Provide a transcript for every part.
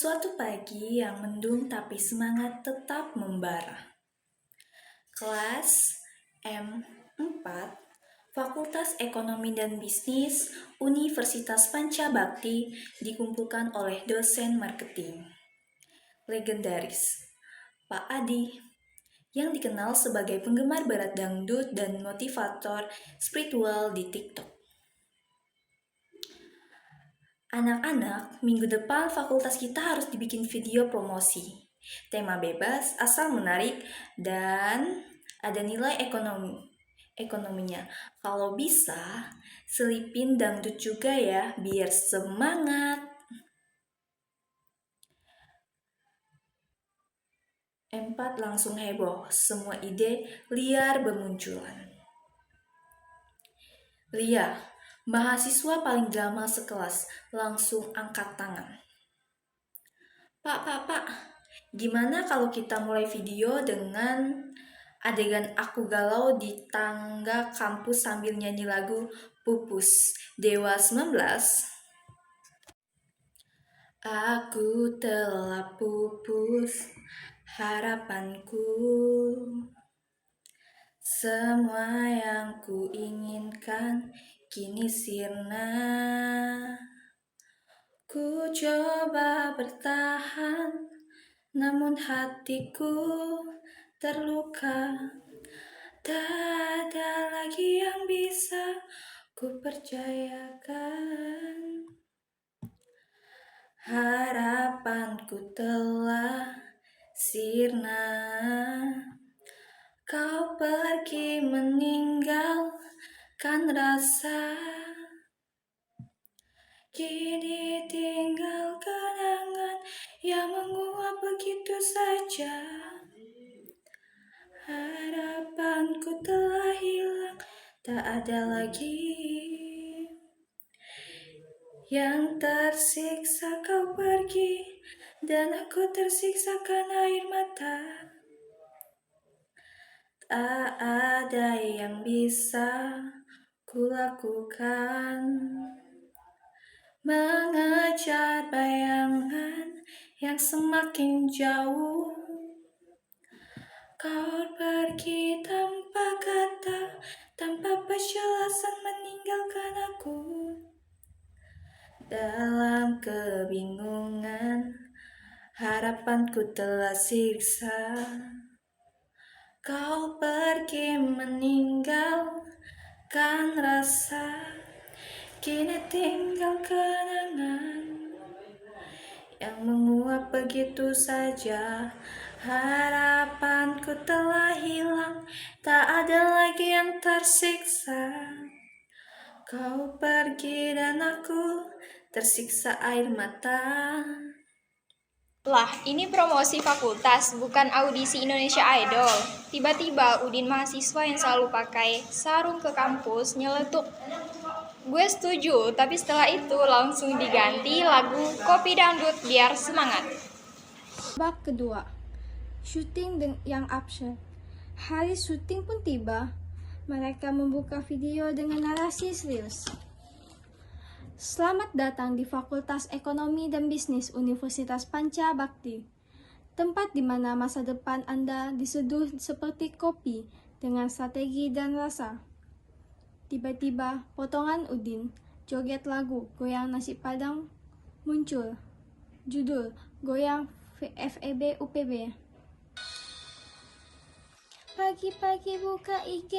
Suatu pagi yang mendung tapi semangat tetap membara. Kelas M4, Fakultas Ekonomi dan Bisnis, Universitas Pancabakti dikumpulkan oleh dosen marketing. Legendaris, Pak Adi, yang dikenal sebagai penggemar berat dangdut dan motivator spiritual di TikTok. Anak-anak, minggu depan fakultas kita harus dibikin video promosi. Tema bebas, asal menarik, dan ada nilai ekonominya. Kalau bisa, selipin dangdut juga ya, biar semangat. M4 langsung heboh, semua ide liar bermunculan. Lia, mahasiswa paling drama sekelas, langsung angkat tangan. Pak, gimana kalau kita mulai video dengan adegan aku galau di tangga kampus sambil nyanyi lagu Pupus Dewa 19? Aku telah pupus harapanku, semua yang ku inginkan kini sirna. Ku coba bertahan, namun hatiku terluka. Tak ada lagi yang bisa ku percayakan. Harapanku telah sirna. Kau pergi meninggalkan rasa, kini tinggal kenangan yang menguap begitu saja. Harapanku telah hilang, tak ada lagi. Yang tersiksa kau pergi, dan aku tersiksa karena air mata. Tak ada yang bisa kulakukan, mengejar bayangan yang semakin jauh. Kau pergi tanpa kata, tanpa penjelasan meninggalkan aku. Dalam kebingungan, harapanku telah siksa. Kau pergi meninggalkan rasa, kini tinggal kenangan yang menguap begitu saja. Harapanku telah hilang, tak ada lagi yang tersiksa. Kau pergi dan aku tersiksa air mata. Lah, ini promosi fakultas, bukan audisi Indonesia Idol. Tiba-tiba Udin mahasiswa yang selalu pakai sarung ke kampus nyeletuk. Gue setuju, tapi setelah itu langsung diganti lagu Kopi Dangdut biar semangat. Babak kedua, syuting yang absurd. Hari syuting pun tiba. Mereka membuka video dengan narasi serius. Selamat datang di Fakultas Ekonomi dan Bisnis Universitas Pancabakti, tempat di mana masa depan Anda diseduh seperti kopi dengan strategi dan rasa. Tiba-tiba potongan Udin joget lagu Goyang Nasi Padang muncul. Judul Goyang FEB UPB. Pagi-pagi buka IG,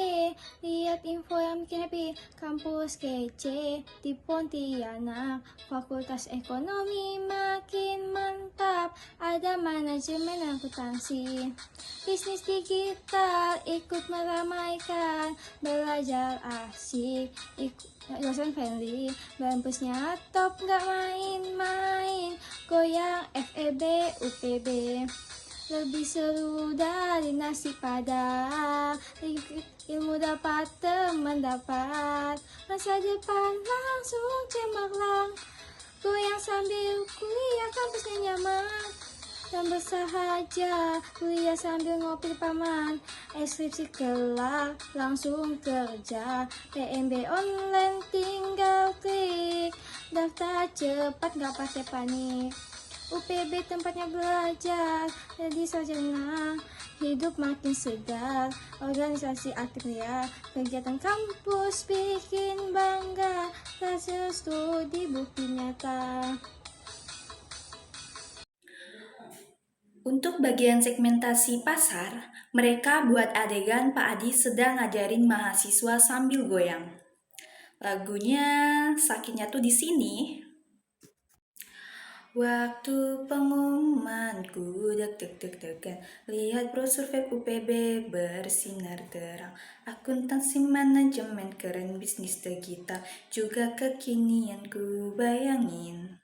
lihat info yang bikin happy. Kampus kece di Pontianak, Fakultas Ekonomi makin mantap. Ada manajemen akuntansi, bisnis digital ikut meramaikan. Belajar asik, dosen friendly, kampusnya top gak main-main. Goyang FEB UPB, lebih seru dari nasi padang. Ilmu dapat, teman dapat, masa depan langsung cemerlang. Goyang sambil kuliah, kampusnya nyaman dan bersahaja. Kuliah sambil ngopi di paman, skripsi kelar langsung kerja. PMB online tinggal klik, daftar cepat gak pakai panik. UPB tempatnya belajar, jadi sarjana hidup makin segar. Organisasi aktif ya, kegiatan kampus bikin bangga, hasil studi bukti nyata. Untuk bagian segmentasi pasar, mereka buat adegan Pak Adi sedang ngajarin mahasiswa sambil goyang. Lagunya sakitnya tuh di sini. Waktu pengumumanku deg-deg-degan, lihat brosur web UPB bersinar terang. Akuntansi manajemen keren, bisnis digital juga kekinian ku bayangin.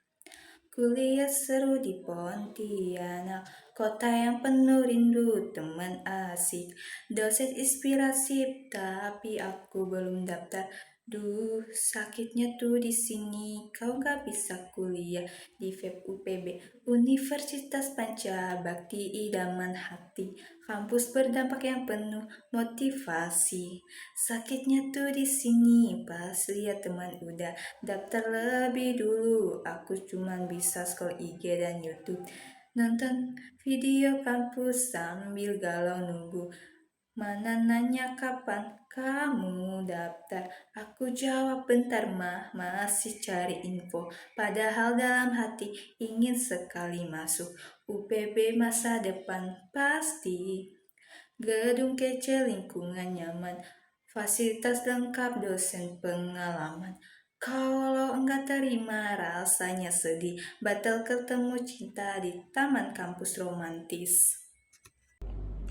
Kuliah seru di Pontianak, kota yang penuh rindu teman asik. Dosen inspiratif, tapi aku belum daftar. Duh, sakitnya tuh di sini. Kau gak bisa kuliah di FEB UPB, Universitas Pancabakti idaman hati. Kampus berdampak yang penuh motivasi. Sakitnya tuh di sini, pas lihat teman udah daftar lebih dulu. Aku cuman bisa scroll IG dan YouTube, nonton video kampus sambil galau nunggu. Mana nanya kapan kamu daftar? Aku jawab bentar mah, masih cari info. Padahal dalam hati ingin sekali masuk UPB masa depan pasti. Gedung kece, lingkungan nyaman, fasilitas lengkap, dosen pengalaman. Kalau enggak terima rasanya sedih, batal ketemu cinta di taman kampus romantis.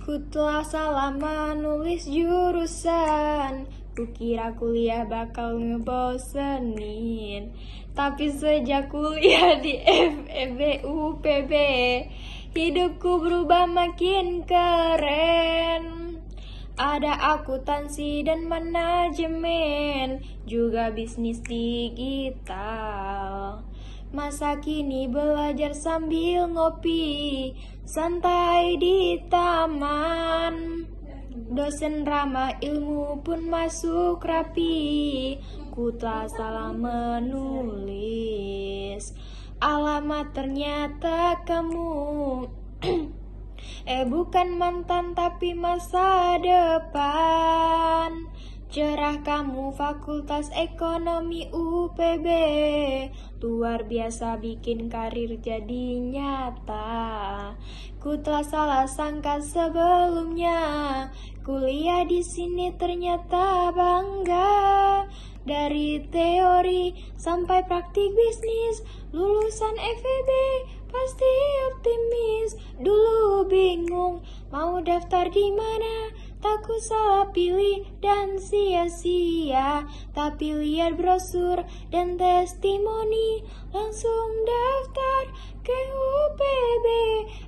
Ku telah salah menulis jurusan, kukira kuliah bakal ngebosenin. Tapi sejak kuliah di FEB UPB, hidupku berubah makin keren. Ada akuntansi dan manajemen, juga bisnis digital. Masa kini belajar sambil ngopi, santai di taman. Dosen ramah ilmu pun masuk rapi, ku tak salah menulis. Alamat ternyata kamu bukan mantan tapi masa depan. Cerah kamu Fakultas Ekonomi UPB, luar biasa bikin karir jadi nyata. Ku telah salah sangka sebelumnya, kuliah di sini ternyata bangga. Dari teori sampai praktik bisnis, lulusan FEB pasti optimis. Dulu bingung mau daftar di mana, takut salah pilih dan sia-sia. Tapi lihat brosur dan testimoni, langsung daftar ke UPB.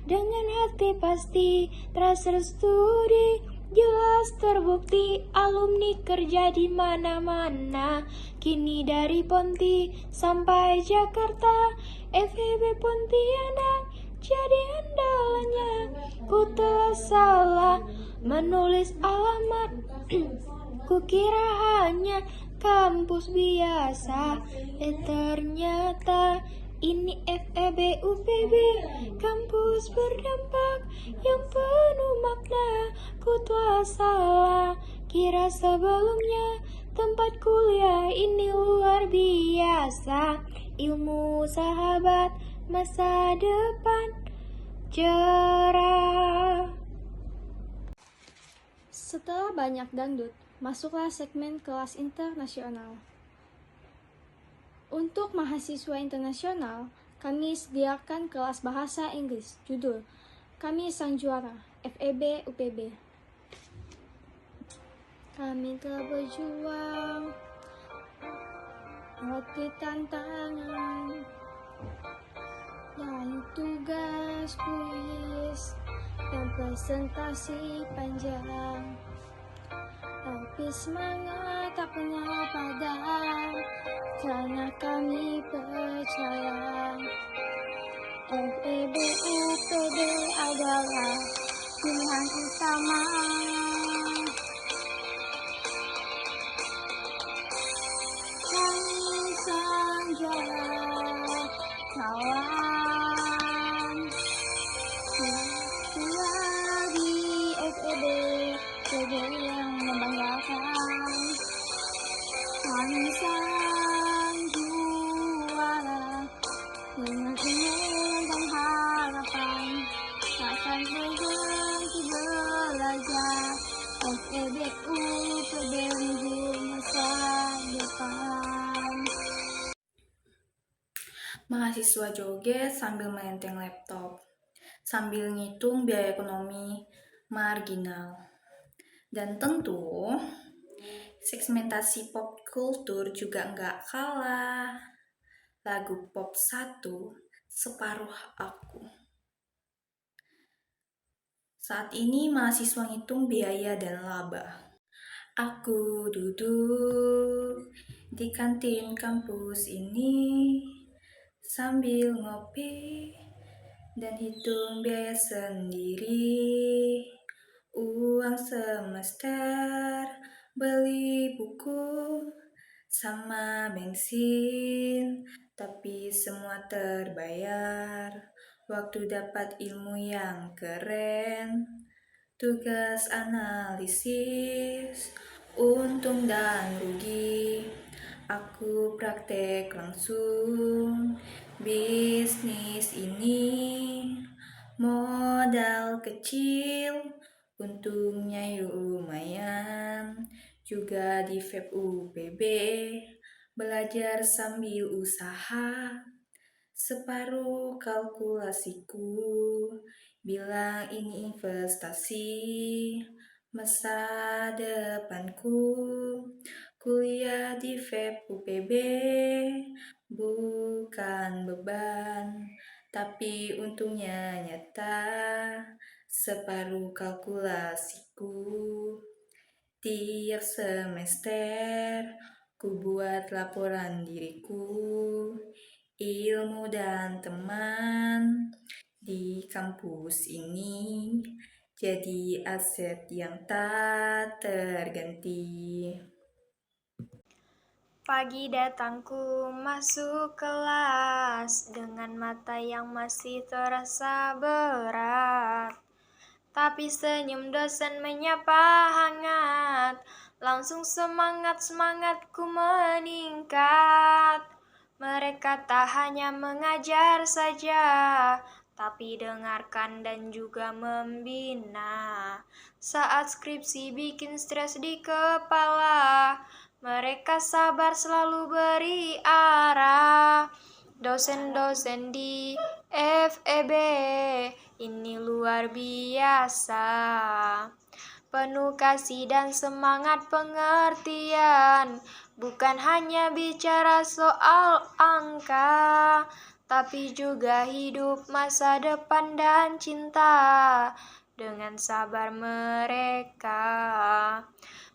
Dengan hati pasti terasa studi, jelas terbukti alumni kerja di mana-mana. Kini dari Ponti sampai Jakarta, FEB Pontianak jadi andalannya. Ku telah salah menulis alamat, kukira hanya kampus biasa, ternyata ini FEB UPB, kampus berdampak yang penuh makna. Ku telah salah kira sebelumnya, tempat kuliah ini luar biasa. Ilmu sahabat, masa depan cerah. Setelah banyak dangdut, masuklah segmen kelas internasional. Untuk mahasiswa internasional, kami sediakan kelas bahasa Inggris. Judul, Kami Sang Juara, FEB UPB. Kami telah berjuang melewati tantangan dan tugas kuis dan presentasi panjang. Tapi semangat tak pernah padam, karena kami percaya FEB UPB adalah pilihan utama. Kami sang juara, kawan. Sejauh yang membanggakan, kami sang juara dengan imun dan harapan takkan berhenti belajar. FEBU menuju masa depan. Mahasiswa joget sambil melenteng laptop, sambil ngitung biaya ekonomi marginal. Dan tentu, segmentasi pop kultur juga nggak kalah. Lagu pop 1, Separuh Aku. Saat ini mahasiswa ngitung biaya dan laba. Aku duduk di kantin kampus ini sambil ngopi dan hitung biaya sendiri. Uang semester, beli buku, sama bensin, tapi semua terbayar. Waktu dapat ilmu yang keren, tugas analisis, untung dan rugi. Aku praktek langsung bisnis ini, modal kecil, untungnya lumayan. Juga di FEB UPB, belajar sambil usaha. Separuh kalkulasiku bilang ini investasi masa depanku. Kuliah di FEB UPB bukan beban, tapi untungnya nyata. Separuh kalkulasiku tiap semester ku buat laporan diriku, ilmu dan teman di kampus ini jadi aset yang tak terganti. Pagi datangku masuk kelas dengan mata yang masih terasa berat. Tapi senyum dosen menyapa hangat, langsung semangatku meningkat. Mereka tak hanya mengajar saja, tapi dengarkan dan juga membina. Saat skripsi bikin stres di kepala, mereka sabar selalu beri arah. Dosen-dosen di FEB ini luar biasa, penuh kasih dan semangat pengertian. Bukan hanya bicara soal angka, tapi juga hidup, masa depan dan cinta. Dengan sabar mereka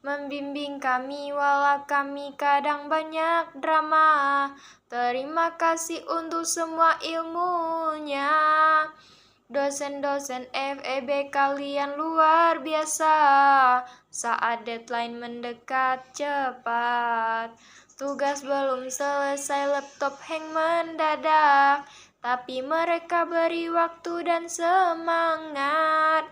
membimbing kami walau kami kadang banyak drama. Terima kasih untuk semua ilmunya. Dosen-dosen FEB kalian luar biasa. Saat deadline mendekat cepat, tugas belum selesai, laptop hang mendadak, tapi mereka beri waktu dan semangat.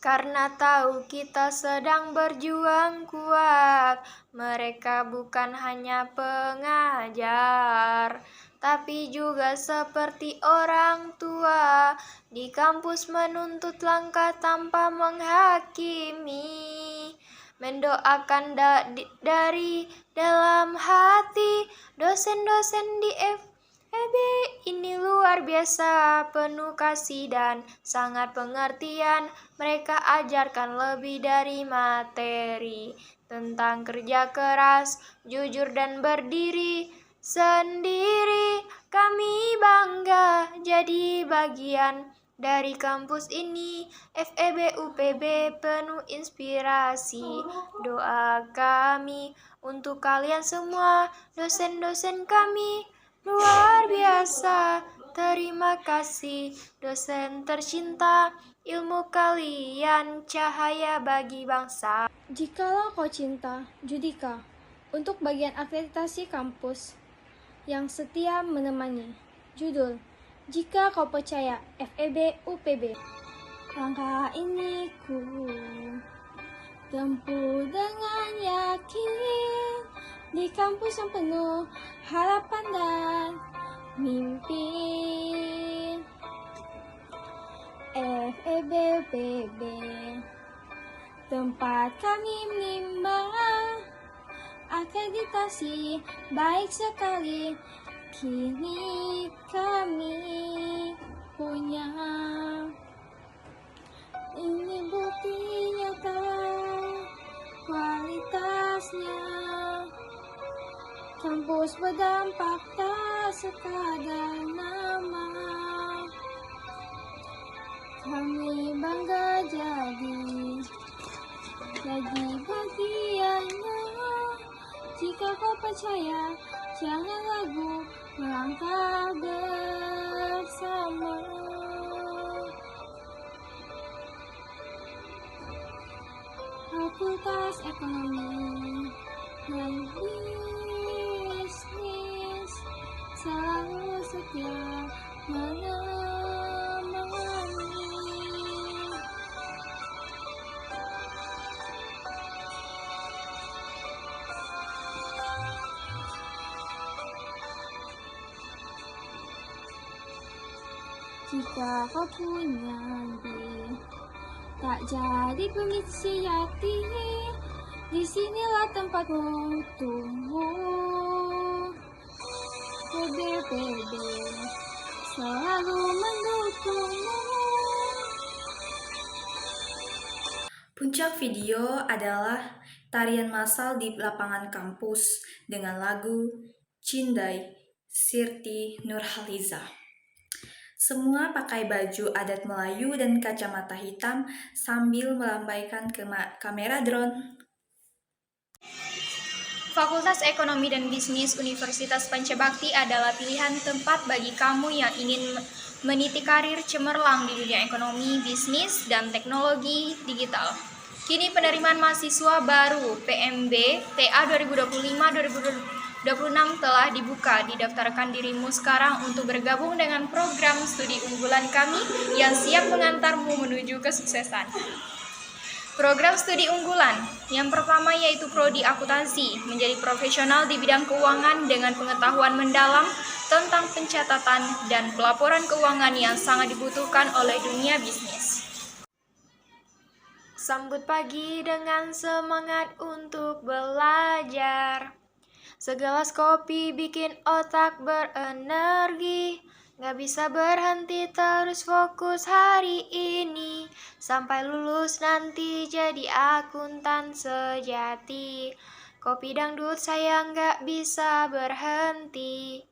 Karena tahu kita sedang berjuang kuat, mereka bukan hanya pengajar, tapi juga seperti orang tua di kampus menuntut langkah tanpa menghakimi. Mendoakan dari dalam hati, dosen-dosen di FEB ini luar biasa, penuh kasih dan sangat pengertian. Mereka ajarkan lebih dari materi, tentang kerja keras, jujur dan berdiri sendiri. Kami bangga jadi bagian dari kampus ini. FEB UPB penuh inspirasi. Doa kami untuk kalian semua, dosen-dosen kami luar biasa. Terima kasih dosen tercinta, ilmu kalian cahaya bagi bangsa. Jikalau kau cinta, Judika, untuk bagian akreditasi kampus yang setia menemani. Judul, Jika Kau Percaya, FEB UPB. Langkah ini ku tempuh dengan yakin di kampus yang penuh harapan dan mimpi. FEB UPB, tempat kami menimba akreditasi baik sekali. Kini kami punya. Ini bukti nyata kualitasnya. Kampus berdampak tak sekadar nama. Kami bangga jadi bagiannya. Jika kau percaya, jangan ragu melangkah bersama. Fakultas Ekonomi dan Bisnis selalu setia menemani. Jika kau punya mimpi, tak jadi pengisi hati, disinilah tempatmu tumbuh. PB selalu mendukungmu. Puncak video adalah tarian massal di lapangan kampus dengan lagu Cindai Sirti Nurhaliza. Semua pakai baju adat Melayu dan kacamata hitam sambil melambaikan kamera drone. Fakultas Ekonomi dan Bisnis Universitas Pancabakti adalah pilihan tempat bagi kamu yang ingin meniti karir cemerlang di dunia ekonomi, bisnis, dan teknologi digital. Kini penerimaan mahasiswa baru PMB TA 2025-2026 telah dibuka. Didaftarkan dirimu sekarang untuk bergabung dengan program studi unggulan kami yang siap mengantarmu menuju kesuksesan. Program studi unggulan yang pertama yaitu Prodi Akuntansi, menjadi profesional di bidang keuangan dengan pengetahuan mendalam tentang pencatatan dan pelaporan keuangan yang sangat dibutuhkan oleh dunia bisnis. Sambut pagi dengan semangat untuk belajar. Segelas kopi bikin otak berenergi. Gak bisa berhenti terus fokus hari ini. Sampai lulus nanti jadi akuntan sejati. Kopi dangdut saya gak bisa berhenti.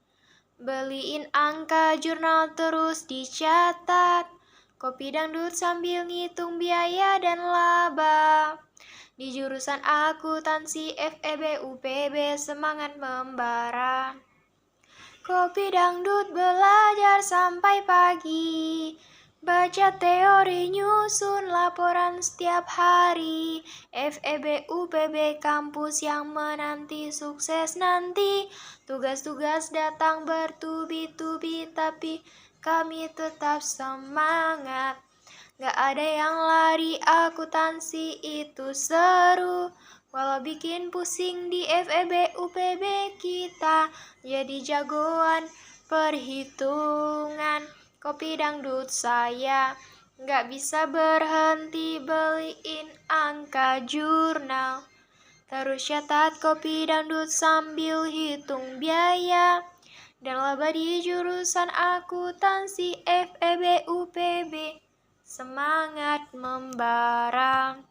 Beliin angka jurnal terus dicatat. Kopi dangdut sambil ngitung biaya dan laba. Di jurusan akuntansi FEB UPB semangat membara. Kopi dangdut belajar sampai pagi. Baca teori nyusun laporan setiap hari. FEB UPB kampus yang menanti sukses nanti. Tugas-tugas datang bertubi-tubi tapi kami tetap semangat. Gak ada yang lari, akuntansi itu seru. Walau bikin pusing di FEB UPB kita jadi jagoan perhitungan. Kopi dangdut saya gak bisa berhenti beliin angka jurnal. Terus catat kopi dangdut sambil hitung biaya. Dan laba di jurusan akuntansi FEB UPB semangat membara.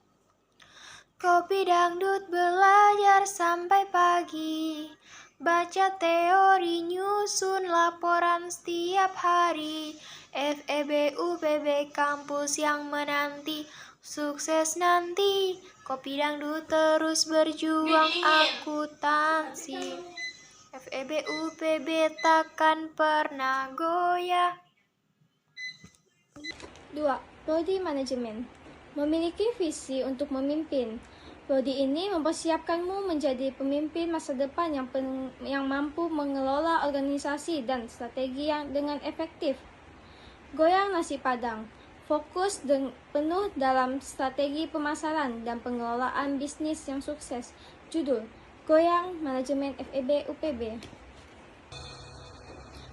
Kopi dangdut belajar sampai pagi. Baca teori nyusun laporan setiap hari. FEB UPB kampus yang menanti sukses nanti. Kopi dangdut terus berjuang akuntansi. FEB UPB takkan pernah goyah. 2. Prodi Manajemen. Memiliki visi untuk memimpin. Prodi ini mempersiapkanmu menjadi pemimpin masa depan yang mampu mengelola organisasi dan strategi yang dengan efektif. Goyang nasi padang. penuh dalam strategi pemasaran dan pengelolaan bisnis yang sukses. Judul, Goyang Manajemen FEB UPB.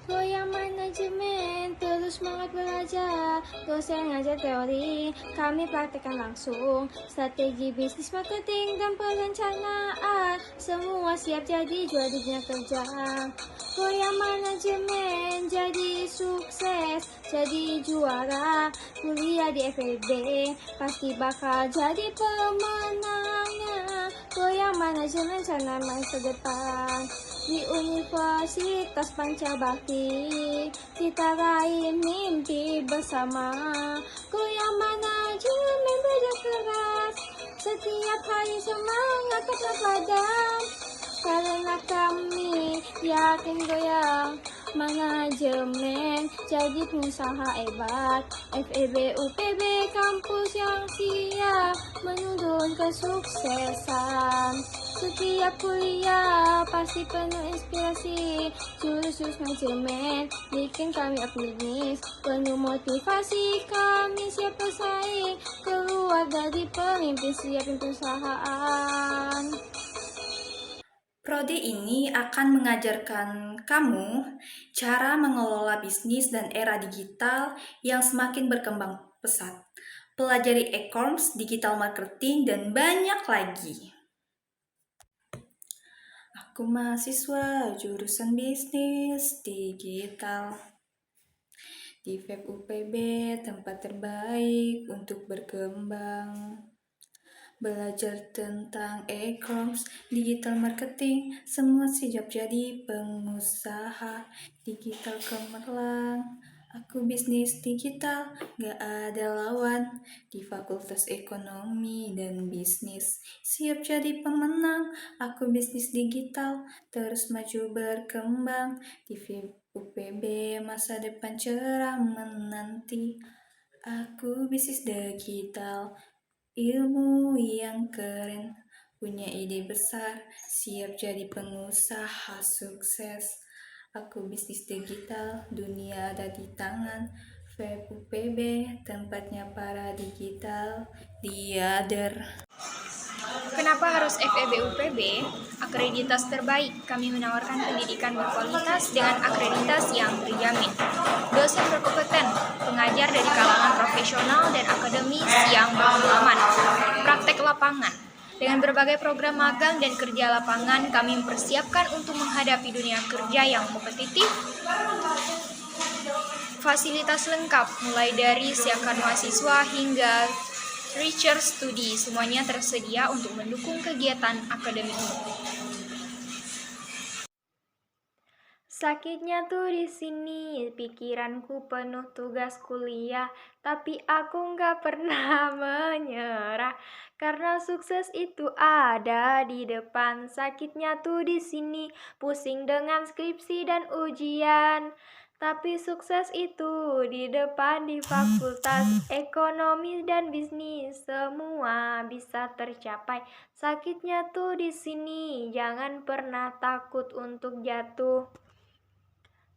Goyang manajemen, terus semangat belajar. Dosen ngajar teori, kami praktekkan langsung. Strategi bisnis marketing dan perencanaan, semua siap jadi juara dunia kerja. Goyang manajemen, jadi sukses, jadi juara. Kuliah di FEB, pasti bakal jadi pemenangnya. Goyang manajemen, sana masa depan. Di Universitas Pancabakti, kita raih mimpi bersama. Goyang manajemen belajar keras, setiap hari semangat tetap padam. Karena kami yakin goyang manajemen jadi pengusaha hebat. FEB UPB kampus yang siap menuntun kesuksesan. Setiap kuliah pasti penuh inspirasi. Jurus-jurus manajemen bikin kami optimis. Penuh motivasi kami siap bersaing. Keluar dari pemimpin siapin perusahaan. Prodi ini akan mengajarkan kamu cara mengelola bisnis dan era digital yang semakin berkembang pesat. Pelajari e-commerce, digital marketing, dan banyak lagi. Aku mahasiswa jurusan bisnis digital di FEB UPB, tempat terbaik untuk berkembang. Belajar tentang e-commerce, digital marketing, semua siap jadi pengusaha digital cemerlang. Aku bisnis digital, gak ada lawan. Di Fakultas Ekonomi dan Bisnis, siap jadi pemenang. Aku bisnis digital, terus maju berkembang. Di UPB, masa depan cerah menanti. Aku bisnis digital, ilmu yang keren, punya ide besar, siap jadi pengusaha sukses. Aku bisnis digital, dunia ada di tangan. FEB UPB, tempatnya para digital leader. Kenapa harus FEB UPB? Akreditas terbaik. Kami menawarkan pendidikan berkualitas dengan akreditas yang terjamin. Dosen berkompeten, pengajar dari kalangan profesional dan akademis yang berpengalaman. Praktek lapangan. Dengan berbagai program magang dan kerja lapangan, kami mempersiapkan untuk menghadapi dunia kerja yang kompetitif. Fasilitas lengkap, mulai dari siapkan mahasiswa hingga research studi, semuanya tersedia untuk mendukung kegiatan akademik. Sakitnya tuh di sini, pikiranku penuh tugas kuliah, tapi aku nggak pernah menyerah, karena sukses itu ada di depan. Sakitnya tuh di sini, pusing dengan skripsi dan ujian, tapi sukses itu di depan. Di Fakultas Ekonomi dan Bisnis, semua bisa tercapai. Sakitnya tuh di sini, jangan pernah takut untuk jatuh.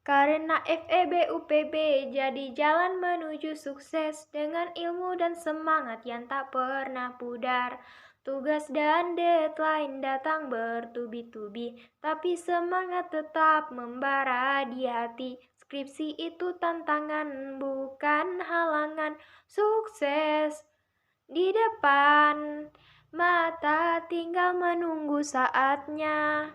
Karena FEB UPB jadi jalan menuju sukses dengan ilmu dan semangat yang tak pernah pudar. Tugas dan deadline datang bertubi-tubi, tapi semangat tetap membara di hati. Skripsi itu tantangan, bukan halangan. Sukses di depan mata, tinggal menunggu saatnya.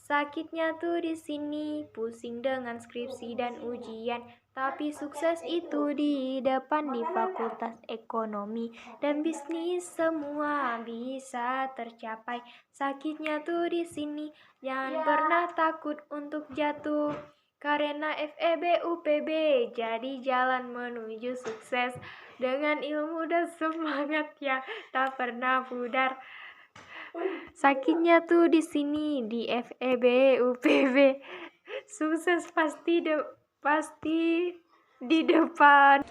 Sakitnya tuh di sini, pusing dengan skripsi dan ujian, tapi sukses itu di depan. Di Fakultas Ekonomi dan Bisnis, semua bisa tercapai. Sakitnya tuh di sini, jangan pernah takut untuk jatuh. Karena FEB UPB jadi jalan menuju sukses dengan ilmu dan semangat yang tak pernah pudar. Sakitnya tuh di sini, di FEB UPB. Sukses pasti di depan.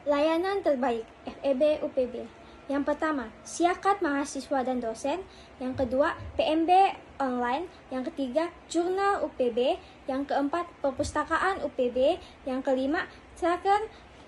Layanan terbaik FEB UPB. Yang pertama, Siakat mahasiswa dan dosen. Yang kedua, PMB online. Yang ketiga, Jurnal UPB. Yang keempat, Perpustakaan UPB. Yang kelima, Tracker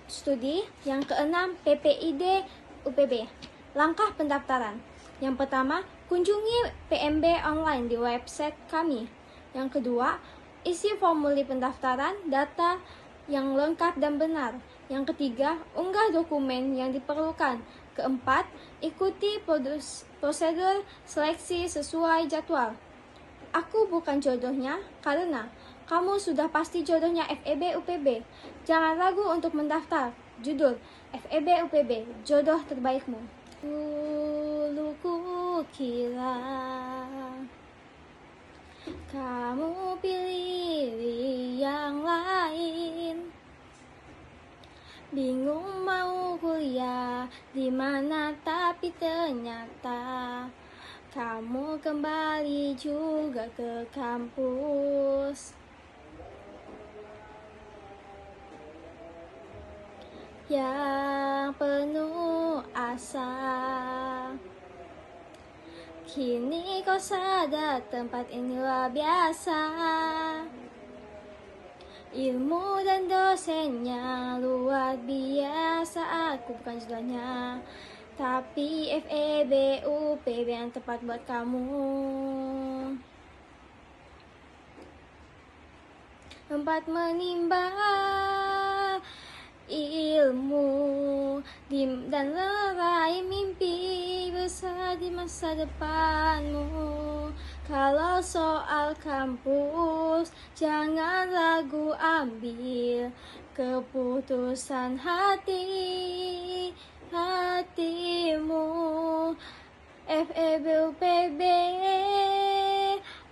studi. Yang keenam, PPID UPB. Langkah pendaftaran. Yang pertama, kunjungi PMB online di website kami. Yang kedua, isi formulir pendaftaran, data yang lengkap dan benar. Yang ketiga, unggah dokumen yang diperlukan. Keempat, ikuti prosedur seleksi sesuai jadwal. Aku bukan jodohnya karena kamu sudah pasti jodohnya FEB UPB. Jangan ragu untuk mendaftar. Judul FEB UPB, jodoh terbaikmu. Dulu ku kira kamu pilih yang lain. Bingung mau kuliah di mana, tapi ternyata kamu kembali juga ke kampus. Yang penuh asa. Kini kau sadar tempat ini luar biasa. Ilmu dan dosennya luar biasa. Aku bukan jodohnya, tapi FEB UPB yang tepat buat kamu. Tempat menimba ilmu dan meraih mimpi besar di masa depanmu. Kalau soal kampus, jangan ragu ambil keputusan hatimu. FEB UPB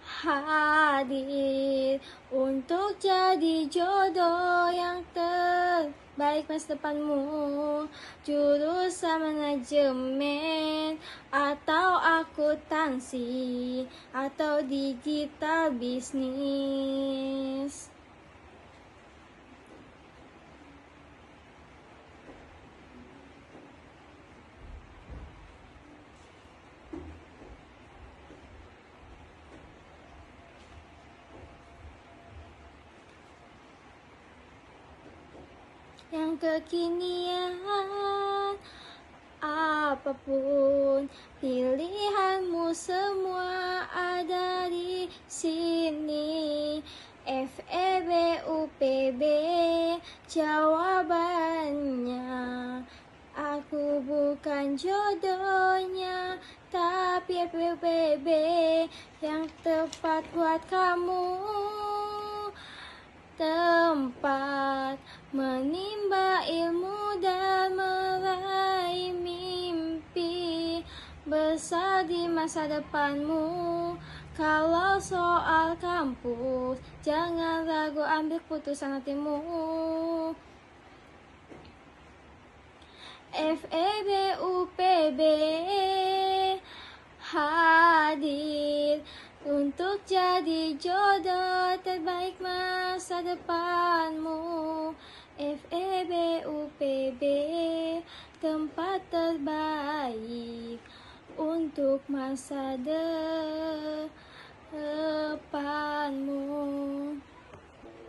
hadir untuk jadi jodoh yang terbaik masa depanmu. Jurusan manajemen atau akuntansi atau digital bisnis. Yang kekinian, apapun pilihanmu, semua ada di sini. FEB UPB jawabannya. Aku bukan jodohnya, tapi FEB UPB yang tepat buat kamu. Tempat menimba ilmu dan meraih mimpi besar di masa depanmu. Kalau soal kampus, jangan ragu ambil keputusan hatimu. FEB UPB hadir untuk jadi jodoh terbaik masa depanmu. FEB UPB tempat terbaik untuk masa depanmu.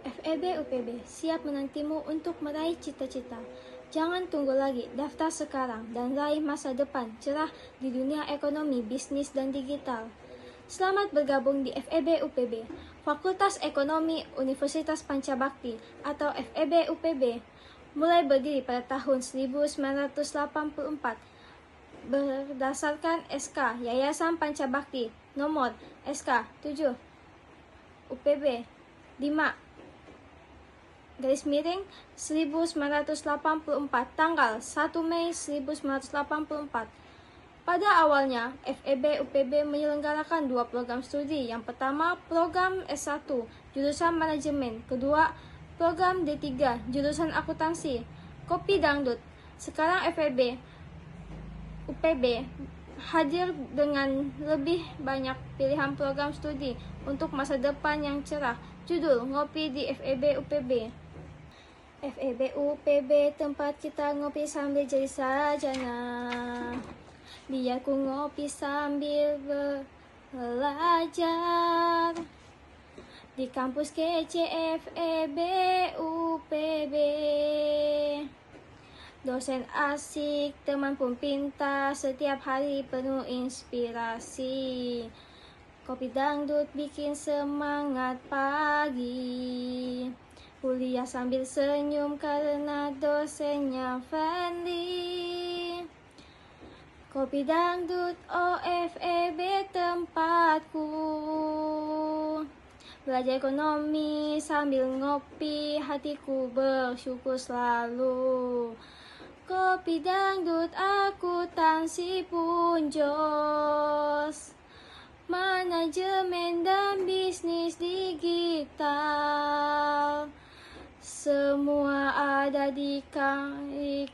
FEB UPB siap menantimu untuk meraih cita-cita. Jangan tunggu lagi, daftar sekarang dan raih masa depan cerah di dunia ekonomi, bisnis, dan digital. Selamat bergabung di FEB UPB, Fakultas Ekonomi Universitas Pancabakti atau FEB UPB. Mulai berdiri pada tahun 1984 berdasarkan SK Yayasan Pancabakti nomor SK 7 UPB 5/1984 tanggal 1 Mei 1984. Pada awalnya, FEB UPB menyelenggarakan 2 program studi. Yang pertama, program S1, jurusan manajemen. Kedua, program D3, jurusan akuntansi. Kopi Dangdut. Sekarang FEB UPB hadir dengan lebih banyak pilihan program studi untuk masa depan yang cerah. Judul, Ngopi di FEB UPB. FEB UPB, tempat kita ngopi sambil jadi sarjana. Biar ku ngopi sambil belajar di kampus kece FEB UPB. Dosen asik, teman pun pintar, setiap hari penuh inspirasi. Kopi dangdut bikin semangat pagi. Kuliah sambil senyum karena dosennya friendly. Kopi dangdut OFEB tempatku. Belajar ekonomi sambil ngopi, hatiku bersyukur selalu. Kopi dangdut akuntansi pun jos. Manajemen dan bisnis digital, semua ada di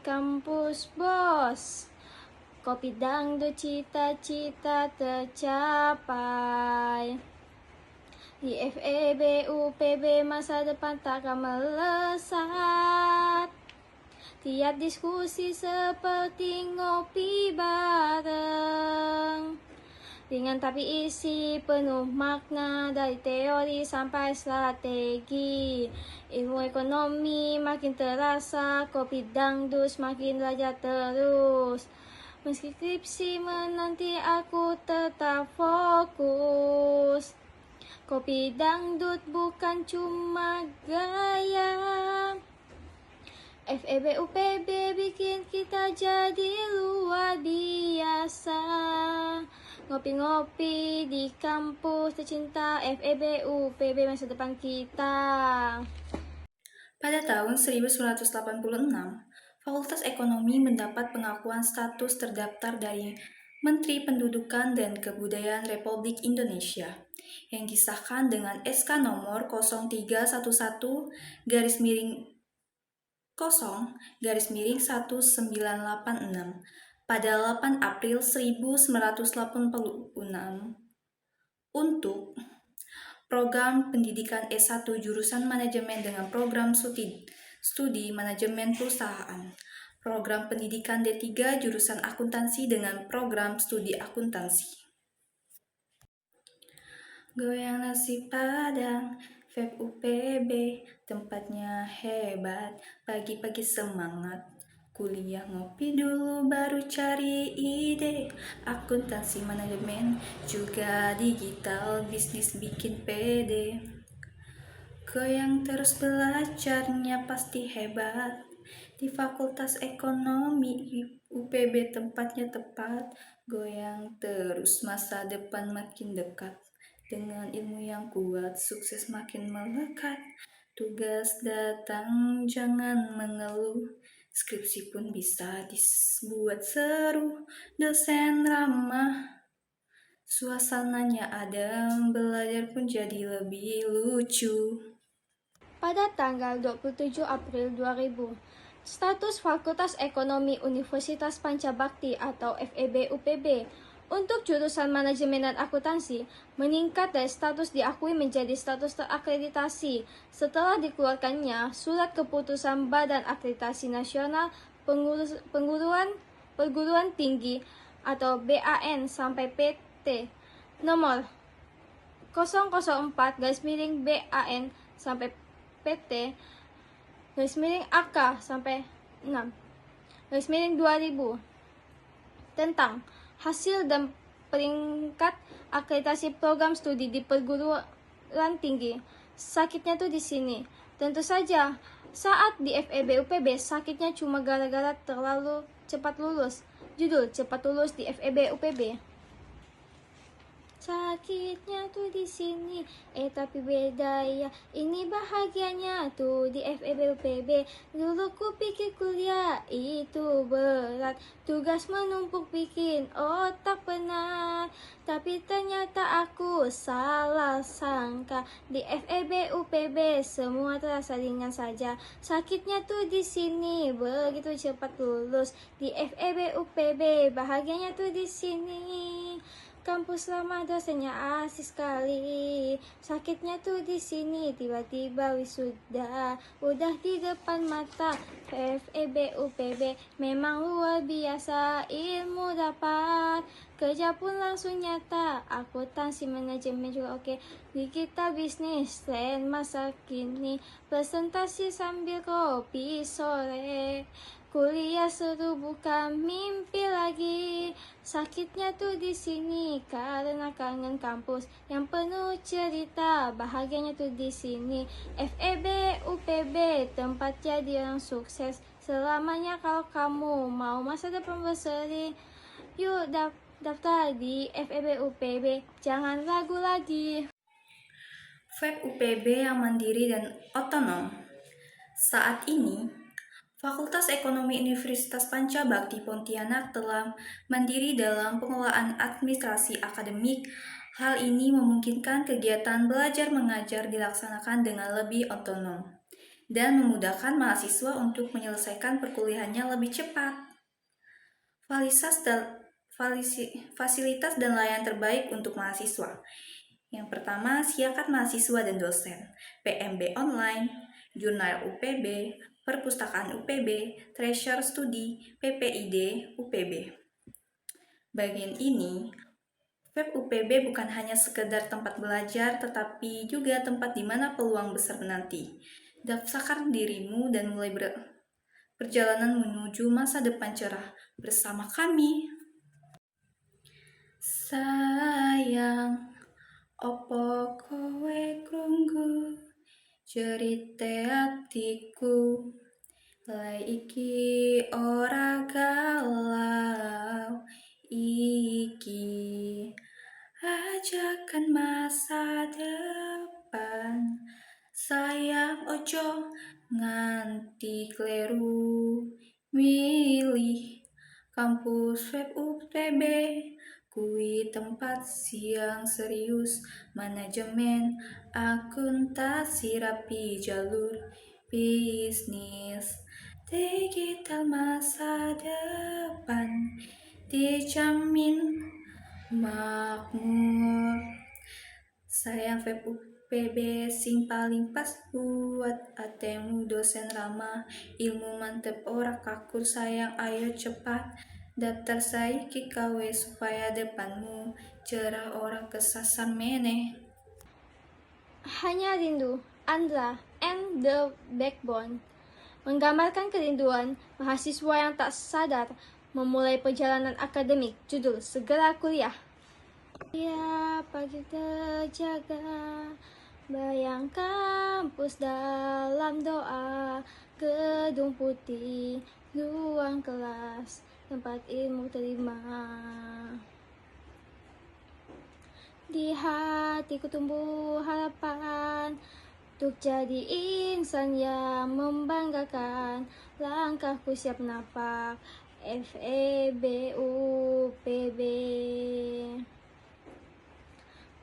kampus bos. Kopi dangdut cita-cita tercapai. Di FEB UPB masa depan takkan melesat. Tiap diskusi seperti ngopi bareng. Ringan tapi isi penuh makna, dari teori sampai strategi. Ilmu ekonomi makin terasa, kopi dangdut semakin belajar terus. Meski skripsi menanti, aku tetap fokus. Kopi dangdut bukan cuma gaya. FEB UPB bikin kita jadi luar biasa. Ngopi-ngopi di kampus tercinta, FEB UPB masa depan kita. Pada tahun 1986, Fakultas Ekonomi mendapat pengakuan status terdaftar dari Menteri Pendudukan dan Kebudayaan Republik Indonesia yang disahkan dengan SK nomor 0311 garis miring 0-1986 pada 8 April 1986 untuk program pendidikan S1 jurusan manajemen dengan program studi manajemen perusahaan, program pendidikan D3 jurusan akuntansi dengan program studi akuntansi. Goyang nasi padang, FEB UPB, tempatnya hebat, pagi-pagi semangat. Kuliah ngopi dulu baru cari ide, akuntansi manajemen juga digital, bisnis bikin pede. Goyang terus belajarnya pasti hebat, di Fakultas Ekonomi UPB tempatnya tepat. Goyang terus masa depan makin dekat, dengan ilmu yang kuat sukses makin melekat. Tugas datang jangan mengeluh, skripsi pun bisa dibuat seru. Dosen ramah, suasananya adem, belajar pun jadi lebih lucu. Pada tanggal 27 April 2000, status Fakultas Ekonomi Universitas Pancabakti atau FEB UPB untuk jurusan manajemen dan akuntansi meningkat dari status diakui menjadi status terakreditasi setelah dikeluarkannya Surat Keputusan Badan Akreditasi Nasional Perguruan Tinggi atau BAN sampai PT nomor 004-BAN sampai PT AK sampai 6-2000 tentang hasil dan peringkat akreditasi program studi di perguruan tinggi. Sakitnya tuh di sini. Tentu saja saat di FEB UPB sakitnya cuma gara-gara terlalu cepat lulus. Judul cepat lulus di FEB UPB. Sakitnya tuh di sini, tapi beda ya. Ini bahagianya tuh di FEB UPB. Dulu ku pikir kuliah itu berat, tugas menumpuk bikin otak penat. Tapi ternyata aku salah sangka, di FEB UPB semua terasa ringan saja. Sakitnya tuh di sini, begitu cepat lulus di FEB UPB. Bahagianya tuh di sini. Kampus lama dosennya asik sekali. Sakitnya tuh di sini, tiba-tiba wisuda udah di depan mata. FEB UPB memang luar biasa, ilmu dapat, kerja pun langsung nyata. Akuntansi manajemen juga oke. Digital bisnis tren masa kini, presentasi sambil kopi sore. Kuliah seru bukan mimpi lagi. Sakitnya tuh di sini karena kangen kampus yang penuh cerita. Bahagianya tuh di sini. FEB, UPB, tempat jadi orang sukses selamanya kalau kamu mau masa depan berseri. Yuk daftar di FEB, UPB, jangan ragu lagi. FEB UPB yang mandiri dan otonom. Saat ini, Fakultas Ekonomi Universitas Pancabakti Pontianak telah mandiri dalam pengelolaan administrasi akademik. Hal ini memungkinkan kegiatan belajar mengajar dilaksanakan dengan lebih otonom dan memudahkan mahasiswa untuk menyelesaikan perkuliahannya lebih cepat. Fasilitas dan layanan terbaik untuk mahasiswa. Yang pertama, siakat mahasiswa dan dosen, PMB online, jurnal UPB, perpustakaan UPB, treasure studi, PPID, UPB. Bagian ini, web UPB bukan hanya sekedar tempat belajar, tetapi juga tempat di mana peluang besar menanti. Daftarkan dirimu dan mulai perjalanan menuju masa depan cerah bersama kami. Sayang, opo kowe krunggu cerite atiku, lek iki ora galau, iki ajakan masa depan. Sayang ojo nganti kleru milih kampus web UPB, kui tempat siang serius, manajemen, akuntansi rapi jalur bisnis, digital masa depan dijamin makmur. Sayang web UPB sing paling pas buat atemu dosen ramah, ilmu mantep ora kakur. Sayang ayo cepat daftar saiki kawe supaya depanmu cerah ora kesasar meneh. Hanya rindu, Andra, and the Backbone, menggambarkan kerinduan mahasiswa yang tak sadar memulai perjalanan akademik. Judul Segera Kuliah. Ya, pagi terjaga, bayang kampus dalam doa, gedung putih, ruang kelas, tempat ilmu terima. Di hatiku tumbuh harapan untuk jadi insan yang membanggakan. Langkahku siap napak FEB UPB.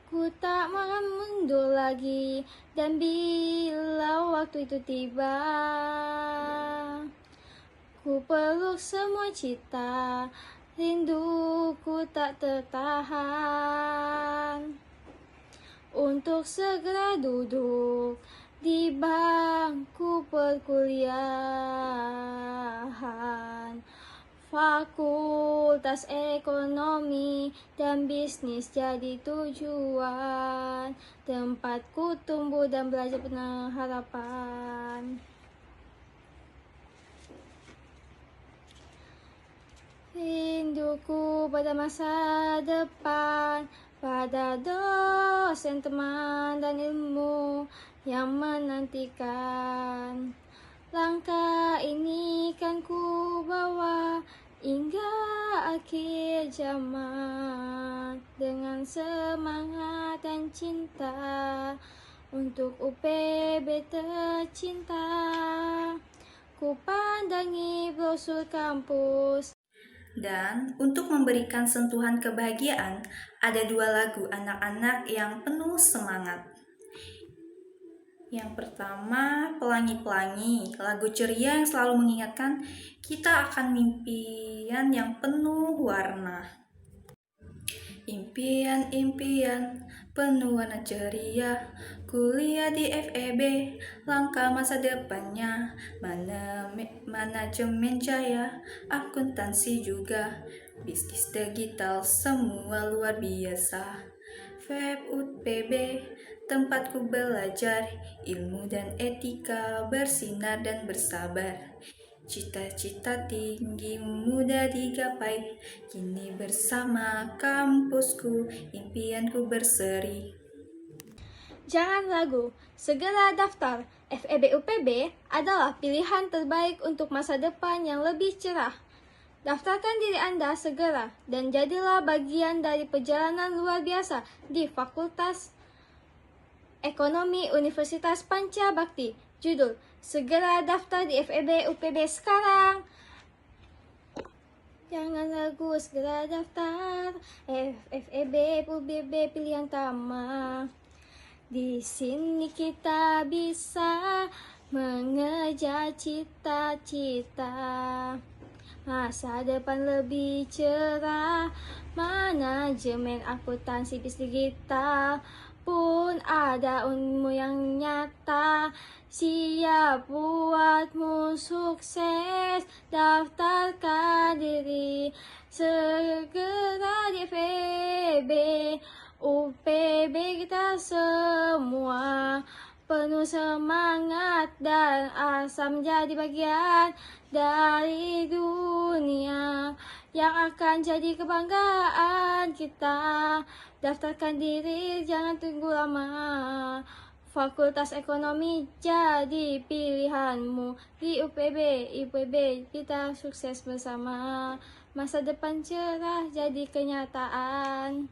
Ku tak mau mundur lagi, dan bila waktu itu tiba, ku peluk semua cita, rinduku tak tertahan untuk segera duduk di bangku perkuliahan. Fakultas Ekonomi dan Bisnis jadi tujuan, tempatku tumbuh dan belajar penuh harapan. Rinduku pada masa depan, pada dosen, teman, dan ilmu yang menantikan. Langkah ini kan ku bawa hingga akhir zaman, dengan semangat dan cinta untuk UPB tercinta. Ku pandangi brosur kampus. Dan untuk memberikan sentuhan kebahagiaan, ada 2 lagu anak-anak yang penuh semangat. Yang pertama, Pelangi-Pelangi, lagu ceria yang selalu mengingatkan kita akan mimpian yang penuh warna. Impian-impian penuh warna ceria, kuliah di FEB, langkah masa depannya, manajemen jaya, akuntansi juga, bisnis digital, semua luar biasa. FEB UPB, tempatku belajar, ilmu dan etika, bersinar dan bersabar. Cita-cita tinggi mudah digapai, kini bersama kampusku, impianku berseri. Jangan ragu, segera daftar. FEB UPB adalah pilihan terbaik untuk masa depan yang lebih cerah. Daftarkan diri Anda segera dan jadilah bagian dari perjalanan luar biasa di Fakultas Ekonomi Universitas Panca Bakti. Judul, segera daftar di FEB UPB sekarang. Jangan ragu, segera daftar. FEB UPB pilihan utama. Di sini kita bisa mengejar cita-cita. Masa depan lebih cerah, manajemen akuntansi digital pun ada ilmu yang nyata. Siap buatmu sukses, daftarkan diri segera di FEB UPB. Kita semua penuh semangat dan asa menjadi bagian dari dunia yang akan jadi kebanggaan kita. Daftarkan diri, jangan tunggu lama. Fakultas Ekonomi jadi pilihanmu di UPB. IPB kita sukses bersama. Masa depan cerah jadi kenyataan.